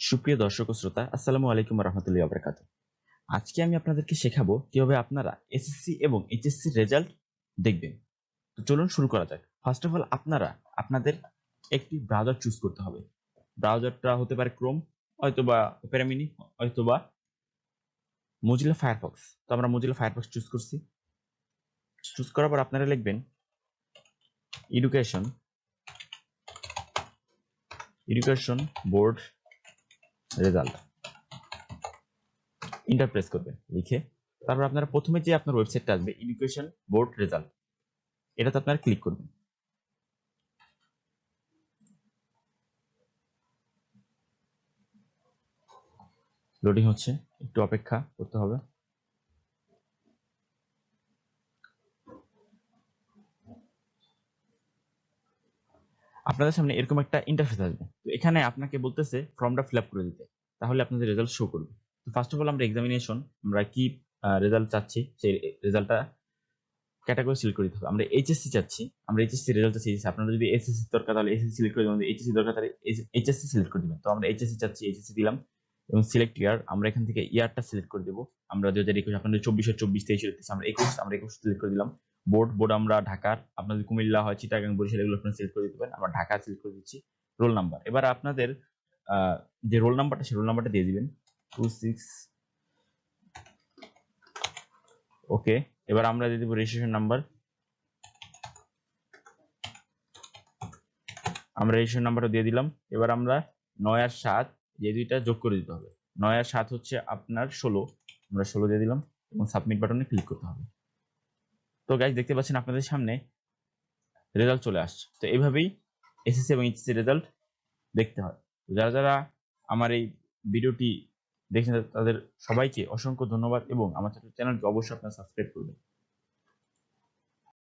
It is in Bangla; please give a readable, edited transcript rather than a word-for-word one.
সুপ্রিয় দর্শক ও শ্রোতা, আসসালামু আলাইকুম রহমতুল্লাহি বারাকাতুহু। আজকে আমি আপনাদেরকে শেখাবো কিভাবে আপনারা এসএসসি এবং এইচএসসি রেজাল্ট দেখবেন। তো চলুন শুরু করা যাক। ফার্স্ট অফ অল আপনারা আপনাদের একটি ব্রাউজার চুজ করতে হবে। ব্রাউজারটা হতে পারে ক্রোম, হয়তোবা অপেরা মিনি, হয়তোবা মজিলা ফায়ারফক্স। তো আমরা মজিলা ফায়ারফক্স চুজ করছি। চুজ করার পর আপনারা লিখবেন education board result, inter press করবেন। লিখে তারপর আপনারা প্রথমে যে আপনার ওয়েবসাইটটা আসবে এডুকেশন বোর্ড রেজাল্ট, এটাতে আপনারা ক্লিক করবেন। লোডিং হচ্ছে, একটু অপেক্ষা করতে হবে। আপনাদের সামনে এরকম একটা ইন্টারফেস আসবে। তো এখানে আপনাকে বলতেছে ফর্মটা ফিল আপ করে দিতে, তাহলে আপনাদের রেজাল্ট শো করবে। তো ফার্স্ট অফ অল আমরা এক্সামিনেশন, আমরা কি রেজাল্ট চাচ্ছি সেই রেজাল্টটা ক্যাটাগরি সিলেক্ট করে দিতে হবে। আমরা এইচএসসি চাচ্ছি, আমরা এইচএসসি রেজাল্ট চাচ্ছি। আপনারা যদি এসএসসি দরকার তাহলে এসএসসি সিলেক্ট করে দেবেন, এইচএসসি দরকার তাহলে এইচএসসি সিলেক্ট করে দিবেন। তো আমরা এইচএসসি চাচ্ছি, এইচএসসি দিলাম এবং সিলেক্ট ইয়ার, আমরা এখান থেকে ইয়ারটা সিলেক্ট করে দেবো। আমরা 2021, আপনাদের 24 23 আমরা 21 সিলেক্ট করে দিলাম। বোর্ড আমরা ঢাকার, আপনাদের কুমিল্লা হয়, চিটাগাং, বরিশাল এগুলো আপনারা সিলেক্ট করে দিতে পারেন। আমরা ঢাকা সিলেক্ট করে দিচ্ছি। রোল নাম্বার, এবার আপনাদের যে রোল নাম্বারটা সেই রোল নাম্বারটা দিয়ে দিবেন 26। ওকে, এবার আমরা দিয়ে দেবো রেজিস্ট্রেশন নাম্বার। আমরা রেজিস্ট্রেশন নাম্বারটা দিয়ে দিলাম। এবার আমরা 9 আর 7 যে দুইটা যোগ করে দিতে হবে। 9 আর 7 হচ্ছে আপনার 16, আমরা 16 দিয়ে দিলাম এবং সাবমিট বাটনে ক্লিক করতে হবে। তো গাইস, দেখতে পাচ্ছেন আপনাদের সামনে রেজাল্ট চলে আসছে। তো এইভাবেই এসএসসি এবং এইচএসসি রেজাল্ট দেখতে হয়। তো যারা যারা আমার এই ভিডিওটি দেখছেন তাদের সবাইকে অসংখ্য ধন্যবাদ এবং আমার চ্যানেলকে অবশ্যই আপনারা সাবস্ক্রাইব করবেন।